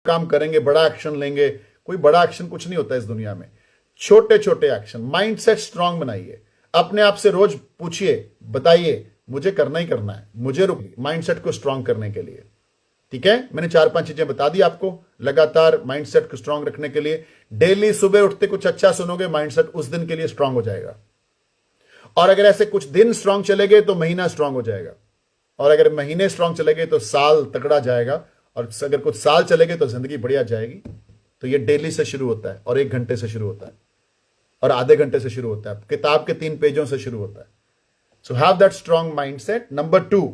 काम करेंगे, बड़ा एक्शन लेंगे। कोई बड़ा एक्शन कुछ नहीं होता इस दुनिया में, छोटे छोटे एक्शन। माइंडसेट स्ट्रांग बनाइए, अपने आप से रोज पूछिए, बताइए मुझे करना ही करना है, मुझे माइंडसेट को स्ट्रांग करने के लिए। ठीक है, मैंने 4-5 चीजें बता दी आपको लगातार माइंडसेट को स्ट्रांग रखने के लिए। डेली सुबह उठते कुछ अच्छा सुनोगे, माइंडसेट उस दिन के लिए स्ट्रांग हो जाएगा। और अगर ऐसे कुछ दिन स्ट्रांग चले गए तो महीना स्ट्रांग हो जाएगा, और अगर महीने स्ट्रांग चले गए तो साल तगड़ा जाएगा, और अगर कुछ साल चले गए तो जिंदगी बढ़िया जाएगी। तो ये डेली से शुरू होता है, और 1 घंटे से शुरू होता है, और आधे घंटे से शुरू होता है, किताब के 3 पेजों से शुरू होता है। So have that strong mindset. Number 2,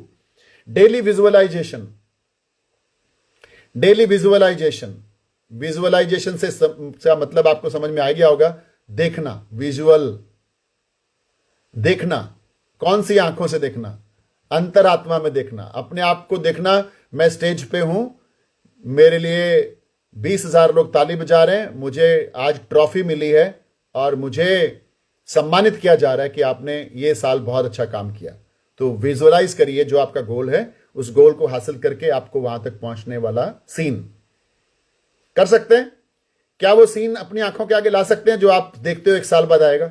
daily visualisation. Daily visualisation, visualisation से मतलब आपको समझ में आ गया होगा, देखना, विजुअल देखना। कौन सी आंखों से देखना? अंतरात्मा में देखना, अपने आप को देखना। मैं स्टेज पे हूं, मेरे लिए 20,000 लोग ताली बजा रहे हैं, मुझे आज ट्रॉफी मिली है और मुझे सम्मानित किया जा रहा है कि आपने ये साल बहुत अच्छा काम किया। तो विजुअलाइज करिए जो आपका गोल है, उस गोल को हासिल करके आपको वहां तक पहुंचने वाला सीन कर सकते हैं। क्या वो सीन अपनी आंखों के आगे ला सकते हैं जो आप देखते हो 1 साल बाद आएगा?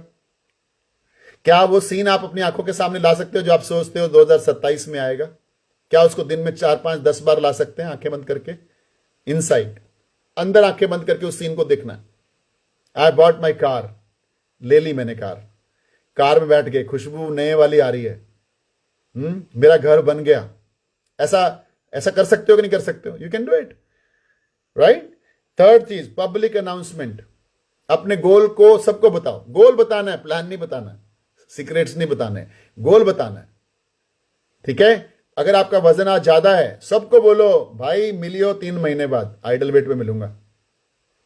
क्या वो सीन आप अपनी आंखों के सामने ला सकते हो जो आप सोचते हो 2027 में आएगा? क्या उसको दिन में 4, 5, 10 बार ला सकते हैं आंखें बंद करके? इनसाइड, अंदर आंखें बंद करके उस सीन को देखना। आई बॉट माई कार, ले ली मैंने कार में बैठ गए, खुशबू नए वाली आ रही है, मेरा घर बन गया। ऐसा कर सकते हो कि नहीं कर सकते हो? You can do it, right. 3rd चीज, पब्लिक अनाउंसमेंट। अपने गोल को सबको बताओ। गोल बताना है, प्लान नहीं बताना है, सीक्रेट्स नहीं बताने, गोल बताना है। ठीक है, अगर आपका वजन आज ज्यादा है, सबको बोलो भाई मिलियो 3 महीने बाद, आइडल वेट पे मिलूंगा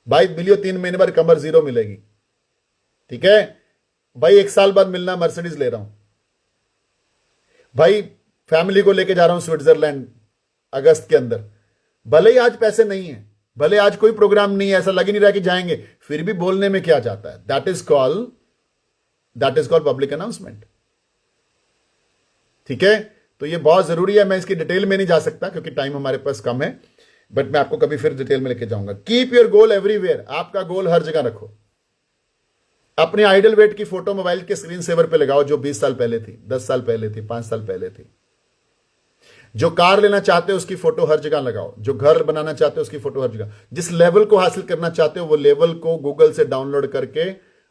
भाई, मिलियो 3 महीने बाद कमर 0 मिलेगी। ठीक है भाई, 1 साल बाद मिलना, मर्सिडीज ले रहा हूं भाई, फैमिली को लेके जा रहा हूं स्विट्जरलैंड अगस्त के अंदर। भले ही आज पैसे नहीं है, भले आज कोई प्रोग्राम नहीं है, ऐसा लग ही नहीं रहा कि जाएंगे, फिर भी बोलने में क्या जाता है? That is called public announcement. ठीक है, तो ये बहुत जरूरी है। मैं इसकी डिटेल में नहीं जा सकता क्योंकि टाइम हमारे पास कम है, बट मैं आपको कभी फिर डिटेल में लेके जाऊंगा। Keep your goal everywhere. आपका गोल हर जगह रखो। अपने आइडल वेट की फोटो मोबाइल के स्क्रीन सेवर पे लगाओ, जो 20 साल पहले थी, 10 साल पहले थी, 5 साल पहले थी। जो कार लेना चाहते हो उसकी फोटो हर जगह लगाओ, जो घर बनाना चाहते हो उसकी फोटो हर जगह, जिस लेवल को हासिल करना चाहते हो वो लेवल को गूगल से डाउनलोड करके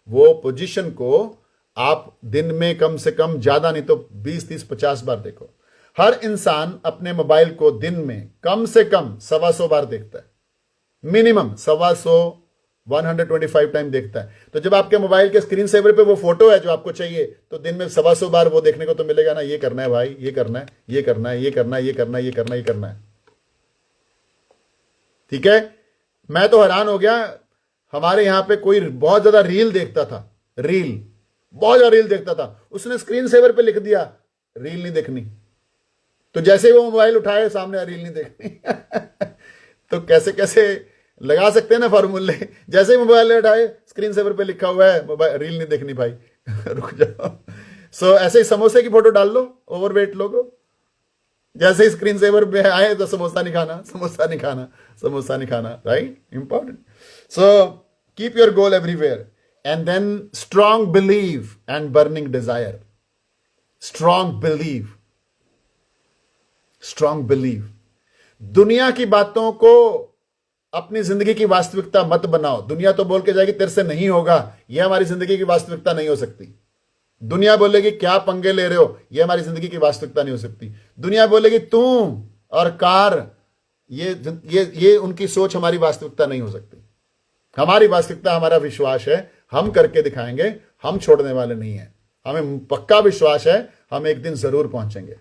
वो पोजीशन को आप दिन में कम से कम, ज्यादा नहीं तो 20, 30, 50 बार देखो। हर इंसान अपने मोबाइल को दिन में कम से कम 125 बार देखता है, मिनिमम 125, 125 टाइम देखता है। तो जब आपके मोबाइल के स्क्रीन सेवर पे वो फोटो है जो आपको चाहिए, तो दिन में 125 बार वो देखने को तो मिलेगा ना। ये करना है भाई, ये करना है, ये करना है, ये करना है, ये करना है, ये करना है, ये करना है। ठीक है, मैं तो हैरान हो गया। हमारे यहां पे कोई बहुत ज्यादा रील देखता था, बहुत ज्यादा रील देखता था, उसने स्क्रीन सेवर पे लिख दिया रील नहीं देखनी। तो जैसे ही वो मोबाइल उठाए, सामने रील नहीं देखनी। तो कैसे कैसे लगा सकते हैं ना फॉर्मूले। जैसे ही मोबाइल उठाए, स्क्रीन सेवर पे लिखा हुआ है मोबाइल, रील नहीं देखनी भाई। रुक जाओ। सो ऐसे ही समोसे की फोटो डाल लो ओवरवेट लोगों। जैसे ही स्क्रीन सेवर पे आए तो समोसा नहीं खाना, समोसा नहीं खाना, समोसा नहीं खाना, right? Important. So keep your goal everywhere and then strong believe and burning desire. Strong believe. दुनिया की बातों को अपनी जिंदगी की वास्तविकता मत बनाओ। दुनिया तो बोल के जाएगी तेरे से नहीं होगा, यह हमारी जिंदगी की वास्तविकता नहीं हो सकती। दुनिया बोलेगी क्या पंगे ले रहे हो, यह हमारी जिंदगी की वास्तविकता नहीं हो सकती। दुनिया बोलेगी तू और कार, ये उनकी सोच हमारी वास्तविकता नहीं हो सकती। हमारी वास्तविकता हमारा विश्वास है, हम करके दिखाएंगे, हम छोड़ने वाले नहीं हैं। हमें पक्का विश्वास है हम एक दिन जरूर पहुंचेंगे।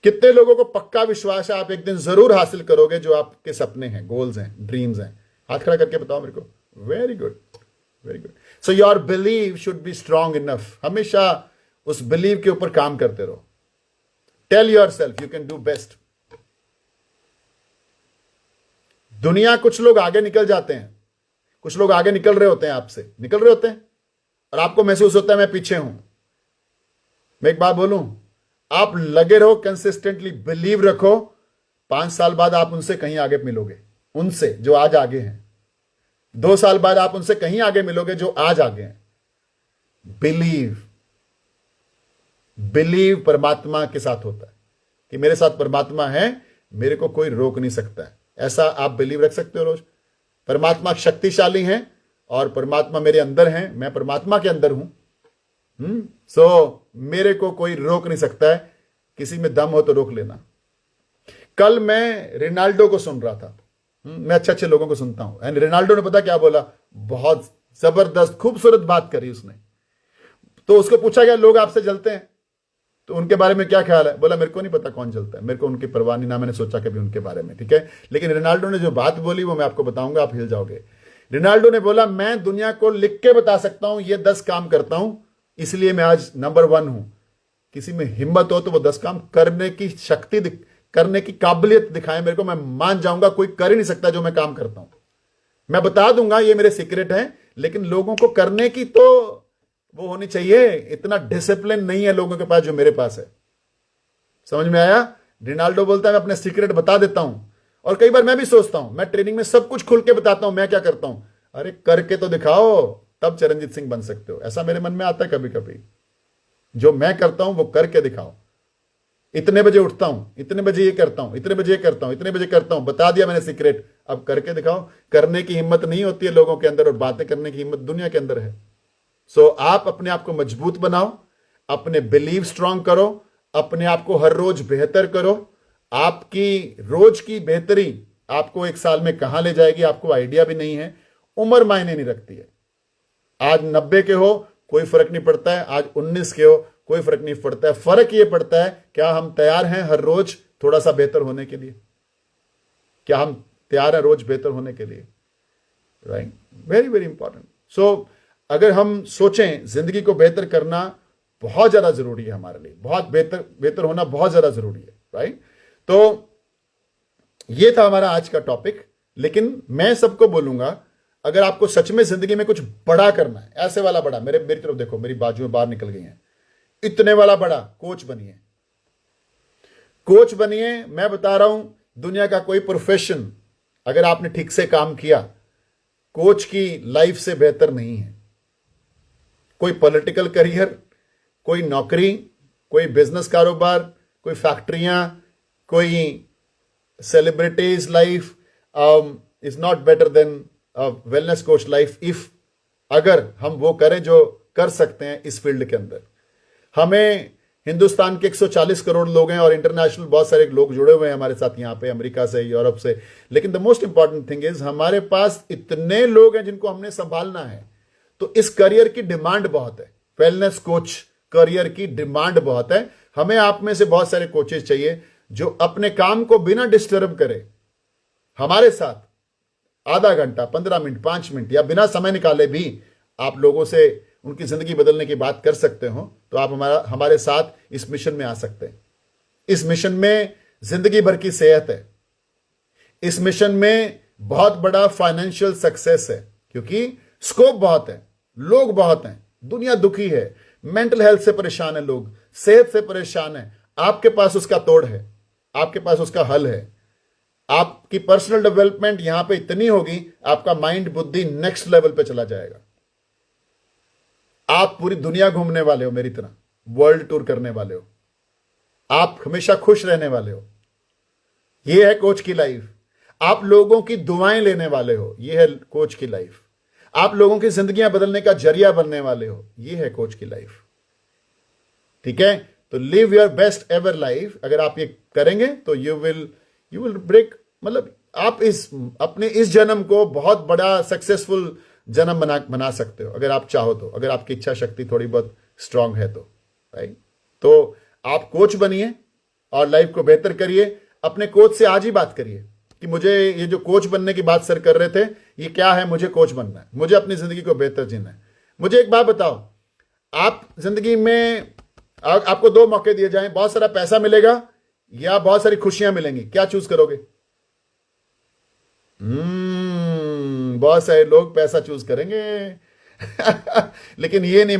कितने लोगों को पक्का विश्वास है आप एक दिन जरूर हासिल करोगे जो आपके सपने हैं, गोल्स हैं, ड्रीम्स हैं? हाथ खड़ा करके बताओ मेरे को। Very good, very good. So your believe should be strong enough. हमेशा उस बिलीव के ऊपर काम करते रहो। Tell your self you can do best. दुनिया, कुछ लोग आगे निकल जाते हैं, कुछ लोग आगे निकल रहे होते हैं, आपसे निकल रहे होते हैं, और आपको महसूस होता है मैं पीछे हूं। मैं एक बात बोलूं, आप लगे रहो, कंसिस्टेंटली बिलीव रखो, 5 साल बाद आप उनसे कहीं आगे मिलोगे, उनसे जो आज आगे हैं। 2 साल बाद आप उनसे कहीं आगे मिलोगे जो आज आगे हैं। बिलीव, बिलीव परमात्मा के साथ होता है कि मेरे साथ परमात्मा है, मेरे को कोई रोक नहीं सकता है। ऐसा आप बिलीव रख सकते हो रोज। परमात्मा शक्तिशाली है और परमात्मा मेरे अंदर है, मैं परमात्मा के अंदर हूं। सो मेरे को कोई रोक नहीं सकता है। किसी में दम हो तो रोक लेना। कल मैं रोनाल्डो को सुन रहा था। मैं अच्छे अच्छे लोगों को सुनता हूं। एंड रोनाल्डो ने पता क्या बोला, बहुत जबरदस्त खूबसूरत बात करी उसने। तो उसको पूछा गया लोग आपसे जलते हैं तो उनके बारे में क्या ख्याल है? बोला मेरे को नहीं पता कौन जलता है, मेरे को उनकी परवाह नहीं, ना मैंने सोचा कभी उनके बारे में। ठीक है, लेकिन रोनाल्डो ने जो बात बोली वो मैं आपको बताऊंगा, आप हिल जाओगे। रोनाल्डो ने बोला मैं दुनिया को लिख के बता सकता हूं ये 10 काम करता हूं, इसलिए मैं आज नंबर 1 हूं। किसी में हिम्मत हो तो वो 10 काम करने की शक्ति, करने की काबिलियत दिखाए मेरे को, मैं मान जाऊंगा कोई कर ही नहीं सकता जो मैं काम करता हूं। मैं बता दूंगा ये मेरे सीक्रेट है, लेकिन लोगों को करने की तो वो होनी चाहिए। इतना डिसिप्लिन नहीं है लोगों के पास जो मेरे पास है। समझ में आया? रोनाल्डो बोलता है मैं अपने सीक्रेट बता देता हूं। और कई बार मैं भी सोचता हूं, मैं ट्रेनिंग में सब कुछ खुल के बताता हूं मैं क्या करता हूं। अरे करके तो दिखाओ, तब चरणजीत सिंह बन सकते हो। ऐसा मेरे मन में आता है कभी कभी। जो मैं करता हूं वो करके दिखाओ। इतने बजे उठता हूं, इतने बजे ये करता हूं, इतने बजे ये करता हूं, इतने बजे करता हूं, बता दिया मैंने सीक्रेट। अब करके दिखाओ। करने की हिम्मत नहीं होती है लोगों के अंदर, और बातें करने की हिम्मत दुनिया के अंदर है। सो आप अपने आप को मजबूत बनाओ, अपने बिलीव स्ट्रांग करो, अपने आप को हर रोज बेहतर करो। आपकी रोज की बेहतरी आपको 1 साल में कहां ले जाएगी आपको आइडिया भी नहीं है। उम्र मायने नहीं रखती है। आज 90 के हो कोई फर्क नहीं पड़ता है, आज 19 के हो कोई फर्क नहीं पड़ता है। फर्क यह पड़ता है क्या हम तैयार हैं हर रोज थोड़ा सा बेहतर होने के लिए? क्या हम तैयार हैं रोज बेहतर होने के लिए? Right, very very important. So अगर हम सोचें जिंदगी को बेहतर करना बहुत ज्यादा जरूरी है हमारे लिए, बहुत बेहतर होना बहुत ज्यादा जरूरी है। राइट, तो ये था हमारा आज का टॉपिक। लेकिन मैं सबको बोलूंगा अगर आपको सच में जिंदगी में कुछ बड़ा करना है, ऐसे वाला बड़ा, मेरी तरफ देखो, मेरी बाजुएं बाहर निकल गई हैं, इतने वाला बड़ा, कोच बनिए। कोच बनिए। मैं बता रहा हूं दुनिया का कोई प्रोफेशन अगर आपने ठीक से काम किया, कोच की लाइफ से बेहतर नहीं है। कोई पॉलिटिकल करियर, कोई नौकरी, कोई बिजनेस कारोबार, कोई फैक्ट्रियां, कोई celebrities life is not better than wellness coach life. If अगर हम वो करें जो कर सकते हैं इस फील्ड के अंदर। हमें हिंदुस्तान के 140 करोड़ लोग हैं और इंटरनेशनल बहुत सारे लोग जुड़े हुए हैं हमारे साथ यहाँ पे, अमेरिका से, यूरोप से। लेकिन the most important thing is हमारे पास इतने लोग हैं जिनको हमने संभालना है। तो इस करियर की डिमांड बहुत है, वेलनेस कोच करियर की डिमांड बहुत है। हमें आप में से बहुत सारे कोचेस चाहिए जो अपने काम को बिना डिस्टर्ब करे हमारे साथ आधा घंटा, 15 मिनट, 5 मिनट या बिना समय निकाले भी आप लोगों से उनकी जिंदगी बदलने की बात कर सकते हो। तो आप हमारे साथ इस मिशन में आ सकते हैं। इस मिशन में जिंदगी भर की सेहत है। इस मिशन में बहुत बड़ा फाइनेंशियल सक्सेस है, क्योंकि स्कोप बहुत है, लोग बहुत हैं, दुनिया दुखी है, मेंटल हेल्थ से परेशान है लोग, सेहत से परेशान है। आपके पास उसका तोड़ है, आपके पास उसका हल है। आपकी पर्सनल डेवलपमेंट यहां पे इतनी होगी, आपका माइंड, बुद्धि नेक्स्ट लेवल पे चला जाएगा। आप पूरी दुनिया घूमने वाले हो, मेरी तरह वर्ल्ड टूर करने वाले हो। आप हमेशा खुश रहने वाले हो। यह है कोच की लाइफ। आप लोगों की दुआएं लेने वाले हो। यह है कोच की लाइफ। आप लोगों की जिंदगियां बदलने का जरिया बनने वाले हो। यह है कोच की लाइफ। ठीक है, तो live your best ever life. अगर आप ये करेंगे तो यू विल ब्रेक, मतलब आप अपने इस जन्म को बहुत बड़ा सक्सेसफुल जन्म बना सकते हो अगर आप चाहो तो, अगर आपकी इच्छा शक्ति थोड़ी बहुत स्ट्रांग है तो। राइट, तो आप कोच बनिए और लाइफ को बेहतर करिए। अपने कोच से आज ही बात करिए कि मुझे ये जो कोच बनने की बात सर कर रहे थे, ये क्या है, मुझे कोच बनना है, मुझे अपनी जिंदगी को बेहतर जीना है। मुझे एक बात बताओ, आप जिंदगी में आपको 2 मौके दिए जाएं, बहुत सारा पैसा मिलेगा या बहुत सारी खुशियां मिलेंगी, क्या चूज करोगे? बहुत सारे लोग पैसा चूज करेंगे लेकिन ये नहीं